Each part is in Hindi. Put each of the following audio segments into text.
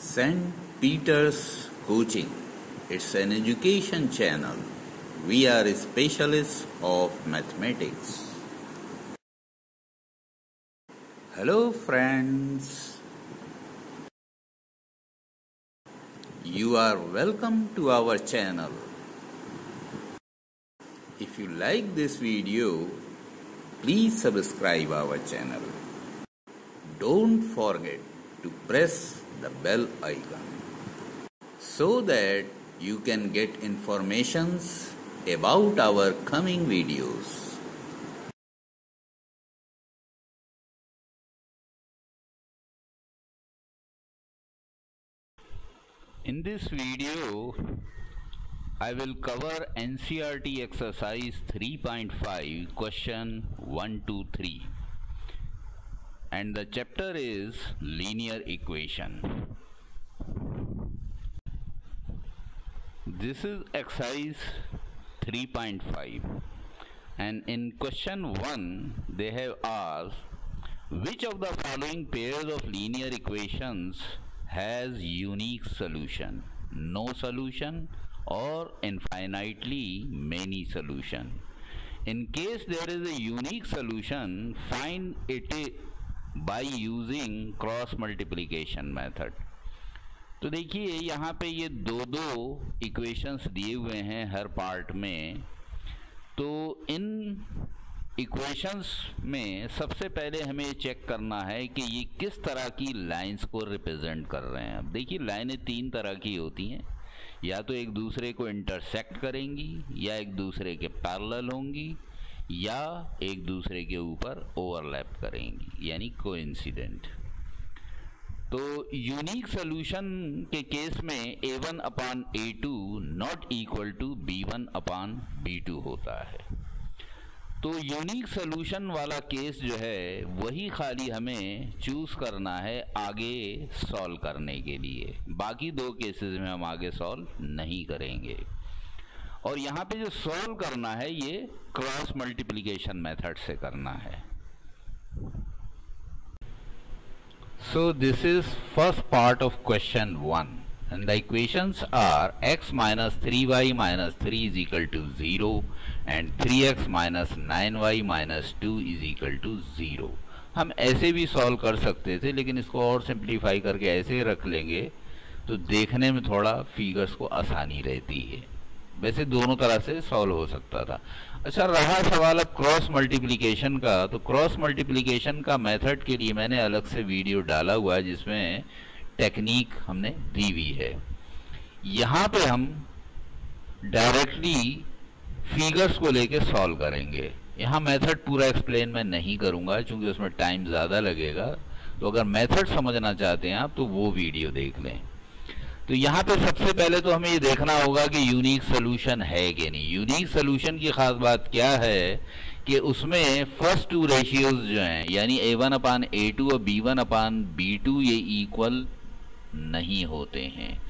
St. Peter's Coaching. It's an education channel. We are specialists of mathematics. Hello friends. You are welcome to our channel. If you like this video, please subscribe our channel. Don't forget to press the bell icon so that you can get informations about our coming videos. In this video, I will cover NCERT exercise 3.5 question 1 to 3, and the chapter is linear equation. This is exercise 3.5, and in question 1 they have asked which of the following pairs of linear equations has unique solution, no solution, or infinitely many solution. In case there is a unique solution, find it by using cross multiplication method. तो देखिए यहाँ पे ये दो इक्वेशंस दिए हुए हैं हर पार्ट में। तो इन इक्वेशंस में सबसे पहले हमें चेक करना है कि ये किस तरह की लाइंस को रिप्रेजेंट कर रहे हैं। अब देखिए लाइनें तीन तरह की होती हैं, या तो एक दूसरे को इंटरसेक्ट करेंगी, या एक दूसरे के पैरेलल होंगी, या एक दूसरे के ऊपर ओवरलैप करेंगी, यानी कोइंसिडेंट। तो यूनिक सॉल्यूशन के केस में a1 upon a2 not equal to b1 upon b2 होता है। तो यूनिक सॉल्यूशन वाला केस जो है वही खाली हमें चूज़ करना है आगे सॉल्व करने के लिए। बाकी दो केसेस में हम आगे सॉल्व नहीं करेंगे। और यहाँ पे जो सॉल्व करना है ये क्रॉस मल्टीप्लिकेशन मेथड से करना है। सो this is first part of question 1 and the equations are x minus 3y minus 3 is equal to 0 and 3x minus 9y minus 2 is equal to 0। हम ऐसे भी सॉल्व कर सकते थे, लेकिन इसको और सिंप्लीफाई करके ऐसे रख लेंगे तो देखने में थोड़ा फिगर्स को आसानी रहती है। वैसे दोनों तरह से सॉल्व हो सकता था। अच्छा, रहा सवाल अब क्रॉस मल्टीप्लिकेशन का। तो क्रॉस मल्टीप्लिकेशन का मेथड के लिए मैंने अलग से वीडियो डाला हुआ है जिसमें टेक्निक हमने दी हुई है। यहाँ पे हम डायरेक्टली फिगर्स को लेके सॉल्व करेंगे। यहाँ मेथड पूरा एक्सप्लेन मैं नहीं करूँगा क्योंकि उसमें टाइम ज़्यादा लगेगा। तो अगर मेथड समझना चाहते हैं आप तो वो वीडियो देख लें। तो यहाँ पे सबसे पहले तो हमें ये देखना होगा कि यूनिक सोल्यूशन है कि नहीं। यूनिक सोल्यूशन की खास बात क्या है कि उसमें फर्स्ट टू रेशियोज जो हैं, यानी a1 अपान a2 और b1 अपान b2 ये इक्वल नहीं होते हैं।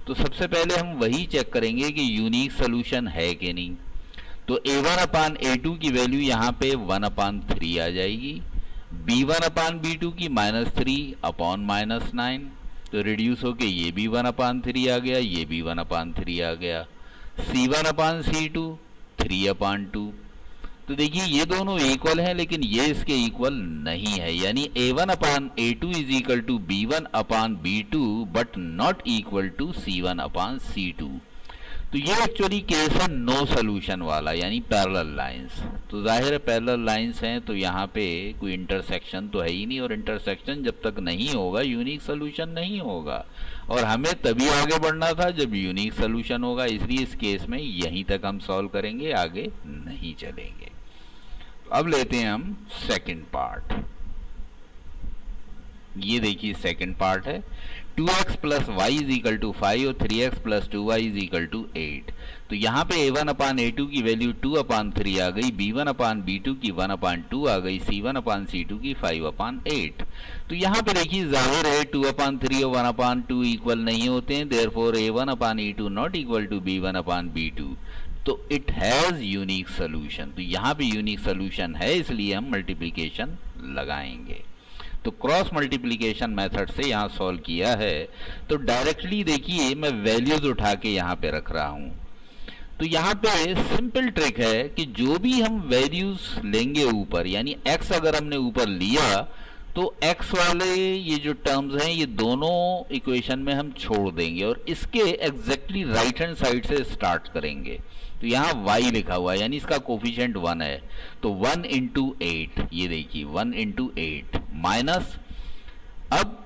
तो सबसे पहले हम वही चेक करेंगे कि यूनिक सोल्यूशन है कि नहीं। तो a1 अपान a2 की वैल्यू यहाँ पे 1 अपान 3 आ जाएगी, b1 अपान b2 की -3 अपॉन -9, तो रिड्यूस होके ये भी 1 अपान 3 आ गया, ये भी 1 अपान 3 आ गया, c1 अपान c2 3 अपान 2। तो देखिए ये दोनों इक्वल हैं, लेकिन ये इसके इक्वल नहीं है, यानी a1 upon a2 is equal to b1 upon b2 but not equal to c1 upon c2। तो ये एक्चुअली केस है नो सोल्यूशन वाला, यानी पैरेलल लाइंस। तो जाहिर है पैरेलल लाइंस हैं तो यहाँ पे कोई इंटरसेक्शन तो है ही नहीं, और इंटरसेक्शन जब तक नहीं होगा यूनिक सोल्यूशन नहीं होगा। और हमें तभी आगे बढ़ना था जब यूनिक सोल्यूशन होगा, इसलिए इस केस में यहीं तक हम सॉल्व करेंगे, आगे नहीं चलेंगे। अब लेते हैं हम सेकंड पार्ट। ये देखिए सेकंड पार्ट है 2x plus y is equal to 5 और 3x plus 2y is equal to 8। तो यहाँ पे a1 अपान a2 की वैल्यू 2 अपान 3 आ गई, b1 अपान b2 की 1 अपान 2 आ गई, c1 अपान c2 की 5 अपान 8। तो यहाँ पे देखिए जाहिर है 2 अपान 3 और 1 अपान 2 इक्वल नहीं होते हैं, therefore a1 upon a2 not equal to b1 upon b2। तो इट हैज़ यूनिक सोल्यूशन। तो यहाँ पे यूनिक सोल्यूशन है, इसलिए हम मल्टीप्लिकेशन लगाएंगे। तो क्रॉस मल्टीप्लिकेशन मेथड से यहाँ सॉल्व किया है। तो डायरेक्टली देखिए मैं वैल्यूज उठा के यहाँ पे रख रहा हूँ। तो यहाँ पे सिंपल ट्रिक है कि जो भी हम वैल्यूज लेंगे ऊपर, यानी x अगर हमने ऊपर लिया तो x वाले ये जो टर्म्स हैं ये दोनों इक्वेशन में हम छोड़ देंगे और इसके एग्जैक्टली राइट हैंड साइड से स्टार्ट करेंगे। तो यहाँ y लिखा हुआ है यानी इसका कोफिशिएंट 1 है, तो 1 इंटू 8, ये देखिए 1 इंटू 8 माइनस अब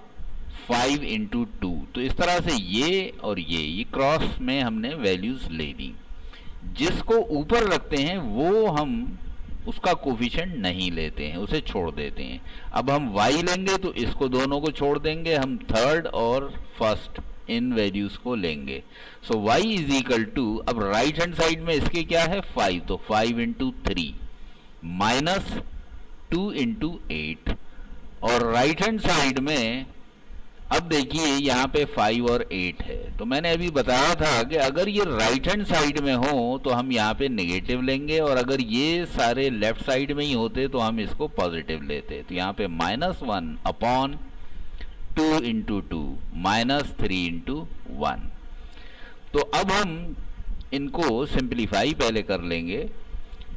5 इंटू 2। तो इस तरह से ये और ये क्रॉस में हमने वैल्यूज ले ली। जिसको ऊपर रखते हैं वो हम उसका कोफिशिएंट नहीं लेते हैं, उसे छोड़ देते हैं। अब हम y लेंगे तो इसको दोनों को छोड़ देंगे, हम थर्ड और फर्स्ट इन वैल्यूज को लेंगे। सो y इज इक्वल टू, अब राइट हैंड साइड में इसके क्या है 5, तो 5 इंटू 3 माइनस 2 इंटू 8, और राइट हैंड साइड में अब देखिए यहाँ पे 5 और 8 है। तो मैंने अभी बताया था कि अगर ये राइट हैंड साइड में हो तो हम यहाँ पे नेगेटिव लेंगे, और अगर ये सारे लेफ्ट साइड में ही होते तो हम इसको पॉजिटिव लेते। तो यहाँ पे -1 अपॉन 2 इंटू 2 माइनस 3 इंटू 1। तो अब हम इनको सिंप्लीफाई पहले कर लेंगे।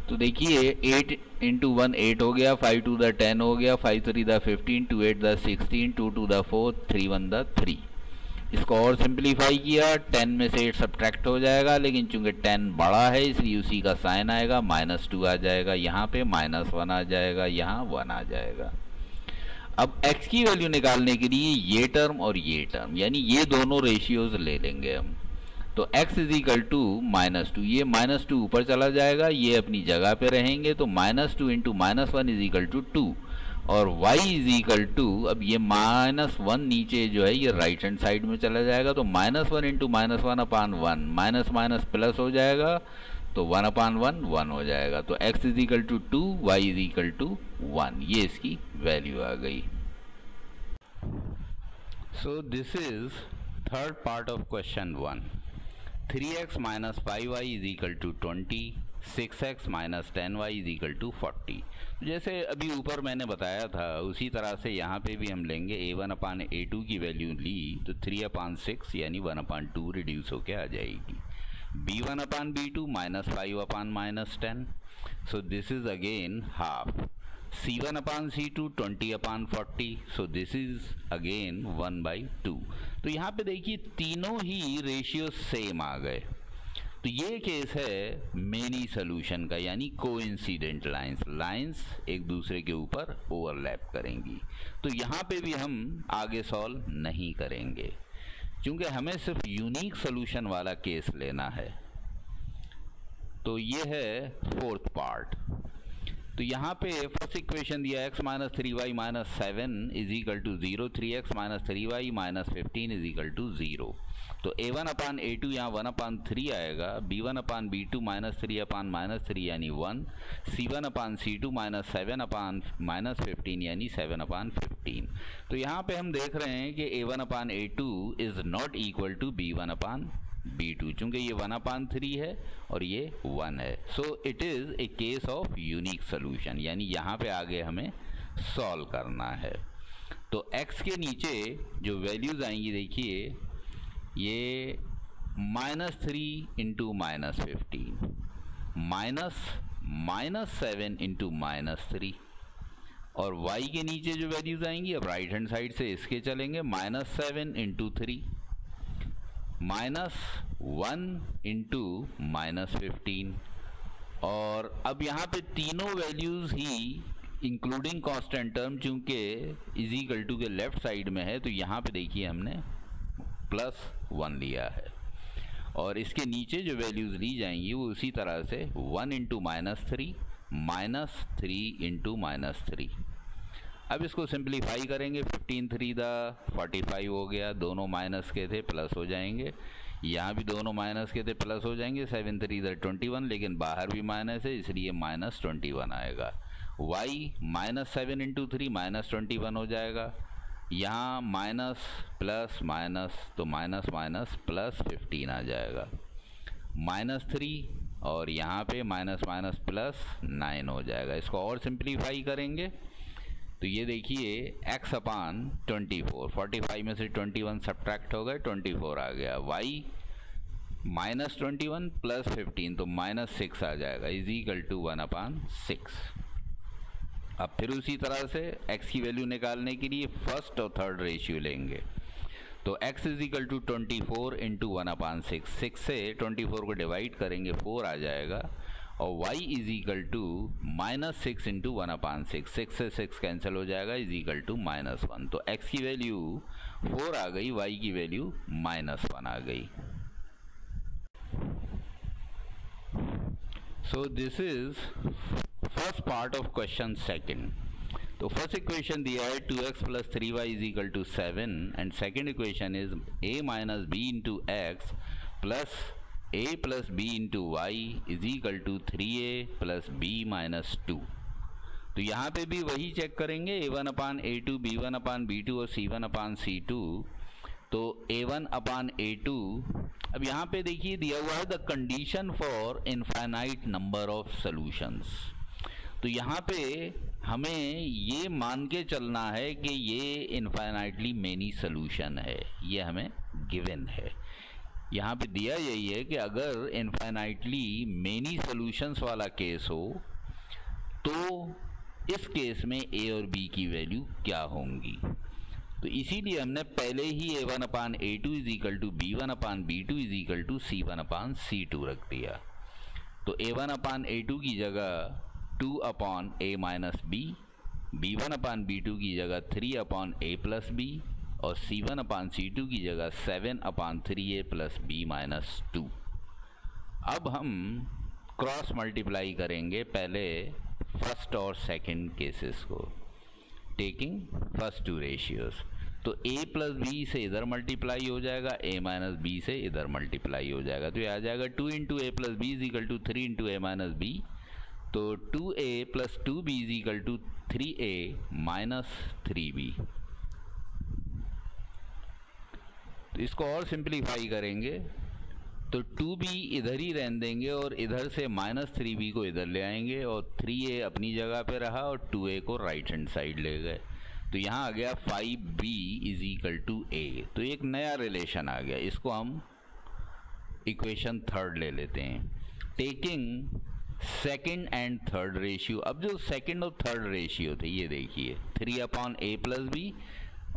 तो देखिए 8 इंटू 1 8 हो गया, 5 टू द 10 हो गया, 5 3 the 15, 2 8 the 16, 2 two the 4, 3 1 the 3। इसको और सिंप्लीफाई किया, 10 में से 8 सब्ट्रैक्ट हो जाएगा, लेकिन चूंकि 10 बड़ा है इसलिए उसी का साइन आएगा, -2 आ जाएगा, यहाँ पे -1 आ जाएगा, यहाँ 1 आ जाएगा। अब x की वैल्यू निकालने के लिए ये टर्म और ये टर्म यानी ये दोनों रेशियोज ले लेंगे हम। तो x इज इक्वल टू -2, ये -2 ऊपर चला जाएगा, ये अपनी जगह पे रहेंगे, तो -2 इंटू -1 इज इक्वल टू 2, और y इज इक्वल टू, अब ये -1 नीचे जो है ये राइट हैंड साइड में चला जाएगा, तो -1 इंटू -1 अपान 1, माइनस माइनस प्लस हो जाएगा, तो 1 अपान 1 1 हो जाएगा। तो x is equal to 2, y is equal to 1, ये इसकी वैल्यू आ गई। So this is third part of question 1। 3x minus 5y is equal to 20, 6x minus 10y is equal to 40। जैसे अभी ऊपर मैंने बताया था उसी तरह से यहाँ पे भी हम लेंगे। a1 अपान a2 की वैल्यू ली तो 3 अपान 6 यानी 1 अपान 2 रिड्यूस होके आ जाएगी। b1 upon b2 minus 5 upon minus 10, so this is again half. c1 upon c2 20 upon 40, so this is again 1/2। तो यहाँ पे देखिए तीनों ही रेशियो सेम आ गए। तो ये केस है मेनी सोल्यूशन का, यानी कोइंसिडेंट लाइंस एक दूसरे के ऊपर ओवरलैप करेंगी। तो यहाँ पे भी हम आगे सॉल्व नहीं करेंगे क्योंकि हमें सिर्फ यूनिक सोल्यूशन वाला केस लेना है। तो ये है फोर्थ पार्ट। तो यहाँ पे फर्स्ट इक्वेशन दिया x minus 3y minus 7 is equal to 0, 3x minus 3y minus 15 is equal to 0। तो a1 अपान a2 यहाँ 1 अपान 3 आएगा, b1 upon b2 minus 3 upon minus 3 यानी 1, c1 upon c2 minus 7 upon minus 15 यानी 7 अपान 15। तो यहाँ पे हम देख रहे हैं कि a1 upon a2 is not equal to b1 upon b2, चूंकि ये 1 अपान 3 है और ये 1 है। So it is a case of unique solution, यानी यहाँ पे आगे हमें सॉल्व करना है। तो x के नीचे जो वैल्यूज आएंगी देखिए ये -3 इंटू -15 माइनस 7 इंटू -3, और y के नीचे जो वैल्यूज आएंगी अब राइट हैंड साइड से इसके चलेंगे, -7 इंटू 3 -1 इंटू -15, और अब यहाँ पे तीनों वैल्यूज ही इंक्लूडिंग कांस्टेंट टर्म चूंकि इज इक्वल टू के लेफ्ट साइड में है, तो यहाँ पे देखिए हमने +1 लिया है, और इसके नीचे जो वैल्यूज ली जाएंगी वो उसी तरह से 1 इंटू -3 -3 इंटू -3। अब इसको सिंप्लीफाई करेंगे, 15 3 दा 45 हो गया, दोनों माइनस के थे प्लस हो जाएंगे, यहाँ भी दोनों माइनस के थे प्लस हो जाएंगे, 7 3 दा 21, लेकिन बाहर भी माइनस है इसलिए -21 आएगा। y -7 इंटू 3 -21 हो जाएगा, यहाँ माइनस प्लस माइनस तो माइनस माइनस प्लस 15 आ जाएगा, -3 और यहाँ पे माइनस माइनस प्लस 9 हो जाएगा। इसको और सिंप्लीफाई करेंगे, तो ये देखिए x अपान 24, 45 में से 21 सब्ट्रैक्ट हो गए, 24 आ गया। y माइनस 21 प्लस 15 तो -6 आ जाएगा, इज इक्वल टू 1/6। अब फिर उसी तरह से x की वैल्यू निकालने के लिए फर्स्ट और थर्ड रेशियो लेंगे। तो x is equal to 24 into 1/6, 6 से 24 को डिवाइड करेंगे 4 आ जाएगा, और y is equal to -6 into 1/6, 6 से 6 कैंसिल हो जाएगा, इज इक्वल टू -1। तो x की वैल्यू 4 आ गई, y की वैल्यू -1 आ गई। So this is first part of question second. तो फर्स्ट इक्वेशन दिया है 2x plus 3y is equal to 7 and second equation is a minus b into x plus a plus b into y is equal to 3a plus b minus 2। तो यहाँ पे भी वही चेक करेंगे, a1 upon a2, b1 upon b2 और c1 अपान c2। तो a1 अपान a2, अब यहाँ पे देखिए दिया हुआ है the condition for infinite number of solutions. तो यहाँ पे हमें ये मान के चलना है कि ये इनफाइनाइटली मेनी सोल्यूशन है, ये हमें गिवन है। यहाँ पे दिया यही है कि अगर इनफाइनाइटली मेनी सॉल्यूशंस वाला केस हो तो इस केस में a और b की वैल्यू क्या होंगी। तो इसीलिए हमने पहले ही a1 upon a2 is equal to b1 upon b2 is equal to c1 upon c2 रख दिया। तो a1 अपान a2 की जगह 2 upon a minus b, b1 upon b2 की जगह 3 अपॉन a प्लस बी और c1 अपान c2 की जगह 7 upon 3a plus b minus 2। अब हम क्रॉस मल्टीप्लाई करेंगे पहले फर्स्ट और सेकंड केसेस को, टेकिंग फर्स्ट टू रेशियोज। तो a प्लस बी से इधर मल्टीप्लाई हो जाएगा, a माइनस बी से इधर मल्टीप्लाई हो जाएगा। तो ये आ जाएगा 2 into a plus b is equal to 3 into a minus b. तो 2a plus 2b is equal to 3a minus 3b। तो इसको और सिंप्लीफाई करेंगे तो 2b इधर ही रहने देंगे और इधर से -3b को इधर ले आएंगे और 3a अपनी जगह पे रहा और 2a को राइट हैंड साइड ले गए। तो यहाँ आ गया 5b is equal to a। तो एक नया रिलेशन आ गया, इसको हम इक्वेशन थर्ड ले लेते हैं, taking second and third ratio. अब जो सेकेंड और थर्ड रेशियो थे ये देखिए 3 अपॉन a प्लस बी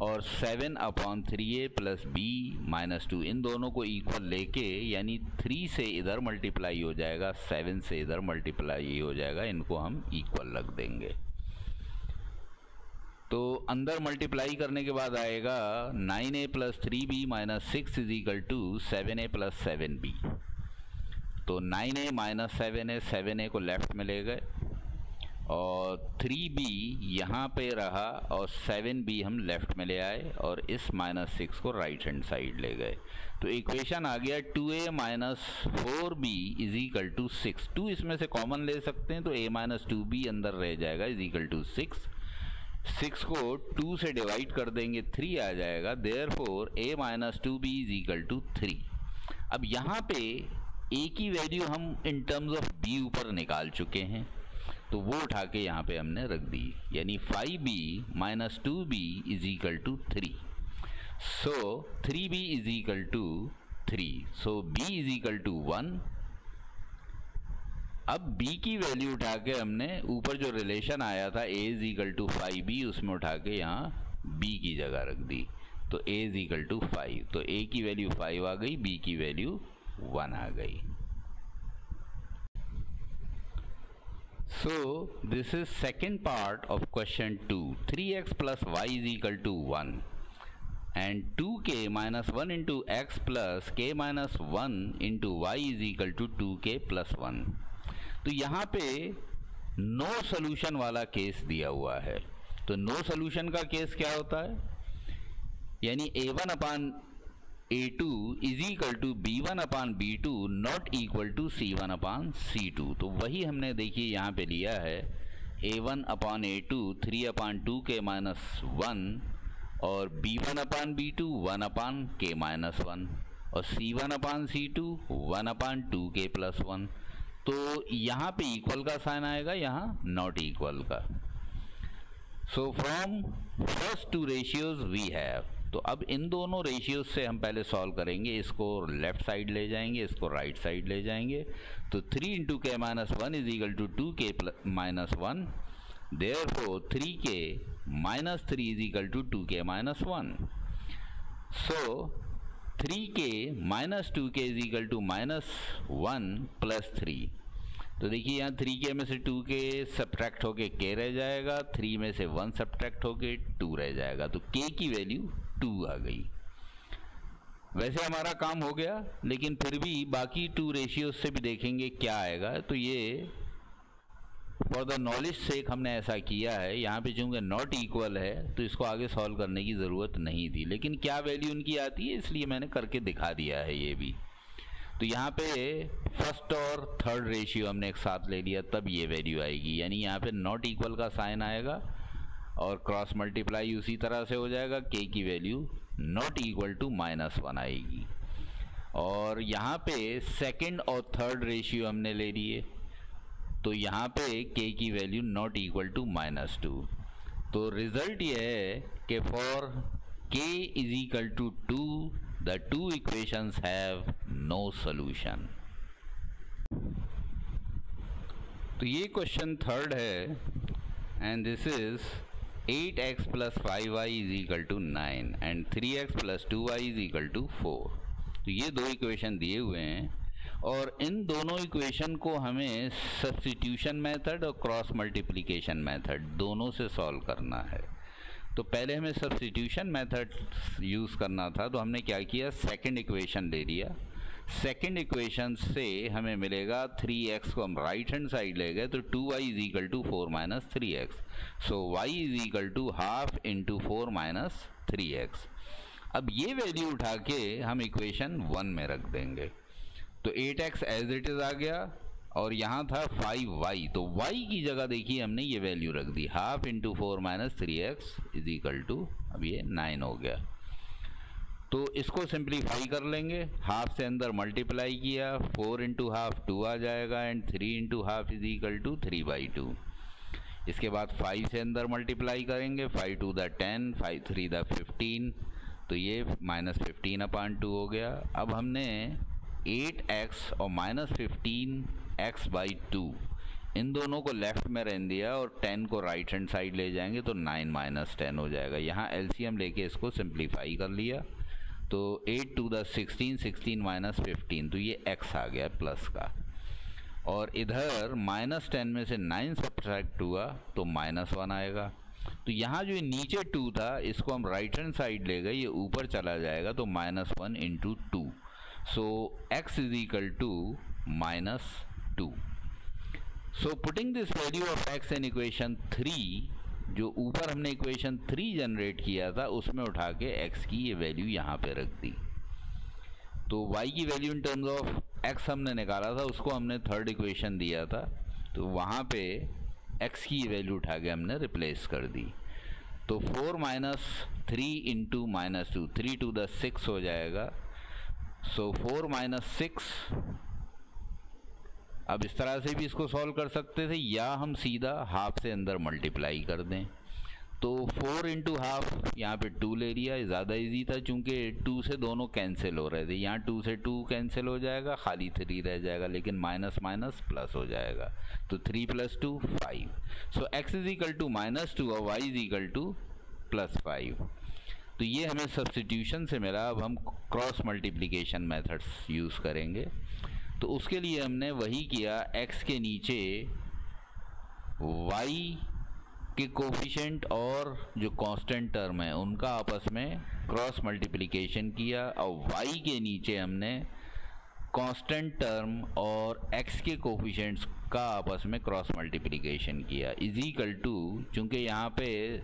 और 7 upon 3a plus b minus 2, इन दोनों को इक्वल लेके यानी 3 से इधर मल्टीप्लाई हो जाएगा, 7 से इधर मल्टीप्लाई हो जाएगा, इनको हम इक्वल रख देंगे। तो अंदर मल्टीप्लाई करने के बाद आएगा 9a plus 3b minus 6 is equal to 7a plus 7b। तो 9a माइनस 7a, 7a को लेफ्ट में ले गए और 3b यहाँ पे रहा और 7b हम लेफ्ट में ले आए और इस -6 को राइट हैंड साइड ले गए। तो इक्वेशन आ गया 2a minus 4b is equal to 6। 2 इसमें से कॉमन ले सकते हैं तो a माइनस 2b अंदर रह जाएगा इज इक्वल टू 6। 6 को 2 से डिवाइड कर देंगे 3 आ जाएगा, therefore a minus 2b is equal to 3। अब यहाँ पे a की वैल्यू हम इन टर्म्स ऑफ b ऊपर निकाल चुके हैं तो वो उठा के यहाँ पे हमने रख दी, यानी 5b minus 2b is equal to 3। So 3b is equal to 3, so b is equal to 1। अब b की वैल्यू उठा के हमने ऊपर जो रिलेशन आया था a is equal to 5b उसमें उठा के यहाँ b की जगह रख दी। तो a इज इक्वल टू 5, तो a की वैल्यू 5 आ गई, b की वैल्यू 1 आ गई। So this is second part of question 2. 3x plus y is equal to 1 and 2k minus 1 into x plus k minus 1 into y is equal to 2k plus 1। तो यहाँ पे नो सोल्यूशन वाला केस दिया हुआ है। तो नो सोल्यूशन का केस क्या होता है, यानी a1 upon a2 is equal to b1 upon b2 not equal to c1 upon c2। तो वही हमने देखिए यहाँ पे लिया है a1 अपान a2 3 अपान 2k माइनस 1 और b1 अपान b2 1 अपान k माइनस 1 और c1 अपान c2 1 अपान 2k प्लस 1। तो यहाँ पे इक्वल का साइन आएगा, यहाँ नॉट इक्वल का। So from first two ratios we have, तो अब इन दोनों रेशियोज से हम पहले सॉल्व करेंगे, इसको लेफ्ट साइड ले जाएंगे, इसको राइट साइड ले जाएंगे। तो 3 into k minus 1 is equal to 2k minus 1, therefore 3k minus 3 is equal to 2k minus 1। So 3k minus 2k is equal to minus 1 plus 3। तो देखिए यहाँ 3k में से 2k सब्ट्रैक्ट होके k रह जाएगा, 3 में से 1 सब्ट्रैक्ट होके 2 रह जाएगा, तो k की वैल्यू 2 आ गई। वैसे हमारा काम हो गया, लेकिन फिर भी बाकी 2 रेशियोज से भी देखेंगे क्या आएगा। तो ये फॉर द नॉलेज सेक हमने ऐसा किया है। यहाँ पे चूँकि नॉट इक्वल है तो इसको आगे सॉल्व करने की ज़रूरत नहीं थी, लेकिन क्या वैल्यू उनकी आती है इसलिए मैंने करके दिखा दिया है ये भी। तो यहाँ पे फर्स्ट और थर्ड रेशियो हमने एक साथ ले लिया, तब ये वैल्यू आएगी, यानी यहाँ पे नॉट इक्वल का साइन आएगा और क्रॉस मल्टीप्लाई उसी तरह से हो जाएगा, k की value not equal to minus 1 आएगी। और यहाँ पे सेकंड और थर्ड रेशियो हमने ले लिए, तो यहाँ पे k की value not equal to minus 2। तो रिजल्ट ये है कि for k is equal to 2 the two equations have no solution। तो ये क्वेश्चन थर्ड है and this is 8x plus 5y is equal to 9 and 3x plus 2y is equal to 4। तो ये दो इक्वेशन दिए हुए हैं और इन दोनों इक्वेशन को हमें सब्स्टिट्यूशन मेथड और क्रॉस मल्टीप्लिकेशन मेथड दोनों से सॉल्व करना है। तो पहले हमें सब्स्टिट्यूशन मेथड यूज़ करना था, तो हमने क्या किया, सेकंड इक्वेशन ले लिया। सेकंड इक्वेशन से हमें मिलेगा 3x को हम राइट हैंड साइड ले गए तो 2y is equal to 4 minus 3x। So y is equal to half into 4 minus 3x। अब ये वैल्यू उठा के हम इक्वेशन 1 में रख देंगे, तो 8x एज इट इज़ आ गया और यहाँ था 5y, तो y की जगह देखिए हमने ये वैल्यू रख दी, half into 4 minus 3x is equal to, अब ये 9 हो गया। तो इसको सिंप्लीफाई कर लेंगे, हाफ से अंदर मल्टीप्लाई किया, 4 इंटू हाफ 2 आ जाएगा and 3 into half is equal to 3/2। इसके बाद 5 से अंदर मल्टीप्लाई करेंगे, 5 2 द 10, 5 3 द 15, तो ये माइनस 15/2 हो गया। अब हमने 8x और माइनस 15x/2 इन दोनों को लेफ्ट में रहने दिया और 10 को राइट हैंड साइड ले जाएंगे तो 9 माइनस 10 हो जाएगा। यहाँ एलसीएम लेके इसको सिंप्लीफाई कर लिया, तो 8 2 द 16, 16 माइनस 15, तो ये x आ गया प्लस का। और इधर माइनस 10 में से 9 सब्ट्रैक्ट हुआ तो माइनस 1 आएगा। तो यहाँ जो नीचे 2 था इसको हम राइट हैंड साइड ले गए, ये ऊपर चला जाएगा तो minus 1 into 2। So x is equal to minus 2. So putting this value of x in equation 3, जो ऊपर हमने इक्वेशन 3 जनरेट किया था उसमें उठा के x की ये वैल्यू यहाँ पे रख दी। तो y की value in terms of x हमने निकाला था, उसको हमने थर्ड इक्वेशन दिया था, तो वहाँ पे x की ये वैल्यू उठा के हमने रिप्लेस कर दी। तो 4 माइनस 3 इंटू माइनस 2, 3 2 द 6 हो जाएगा। सो 4 माइनस 6, अब इस तरह से भी इसको सॉल्व कर सकते थे या हम सीधा हाफ से अंदर मल्टीप्लाई कर दें। तो 4 इंटू हाफ, यहाँ पे 2 ले लिया, ज़्यादा इजी था चूँकि 2 से दोनों कैंसिल हो रहे थे, यहाँ 2 से 2 कैंसिल हो जाएगा, खाली 3 रह जाएगा, लेकिन माइनस माइनस प्लस हो जाएगा, तो 3 + 2 5। So x is equal to minus 2 और y is equal to plus 5। तो ये हमें सब्स्टिट्यूशन से मिला। अब हम क्रॉस मल्टीप्लिकेशन मेथड्स यूज़ करेंगे, तो उसके लिए हमने वही किया, x के नीचे y के कोफिशिएंट और जो कांस्टेंट टर्म है उनका आपस में क्रॉस मल्टीप्लिकेशन किया और y के नीचे हमने कांस्टेंट टर्म और x के कोफिशिएंट्स का आपस में क्रॉस मल्टीप्लिकेशन किया, इज इक्वल टू, चूँकि यहाँ पे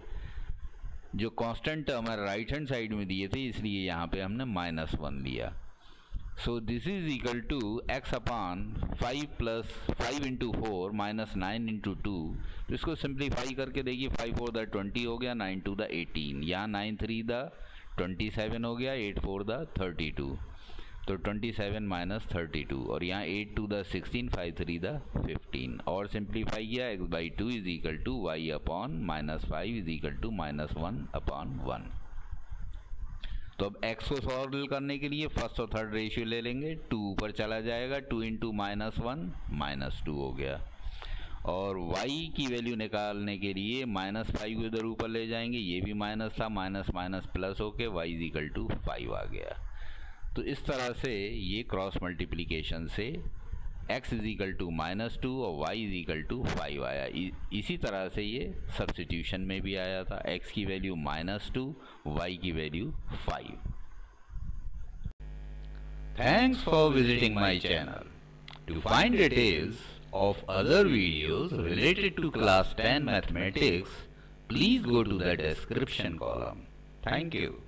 जो कांस्टेंट टर्म है राइट हैंड साइड में दिए थे इसलिए यहाँ पे हमने माइनस 1 लिया। So this is equal to x upon 5 plus 5 into 4 minus 9 into 2। तो इसको सिंप्लीफाई करके देखिए, 5 4 द 20 हो गया, 9 2 द 18, यहाँ 9 3 द 27 हो गया, 8 4 द 32। तो 27 माइनस 32 और यहाँ 8 टू द 16, 5 3 द 15 और सिंप्लीफाई किया x by 2 is equal to y upon minus 5 is equal to minus 1 upon 1। तो अब x को सॉल्व करने के लिए फर्स्ट और थर्ड रेशियो ले लेंगे, 2 ऊपर चला जाएगा, 2 इंटू माइनस 1 माइनस 2 हो गया, और y की वैल्यू निकालने के लिए माइनस 5 को इधर ऊपर ले जाएंगे, ये भी माइनस था, माइनस माइनस प्लस होके y इज इक्वल टू 5 आ गया। तो इस तरह से ये क्रॉस मल्टीप्लिकेशन से x is equal to minus 2 और y इज इक्वल टू 5 आया। इसी तरह से ये सब्स्टिट्यूशन में भी आया था, x की वैल्यू माइनस 2, y की value 5। Thanks for visiting my channel. To find details of other videos related to class 10 mathematics, please go to the description column. Thank you.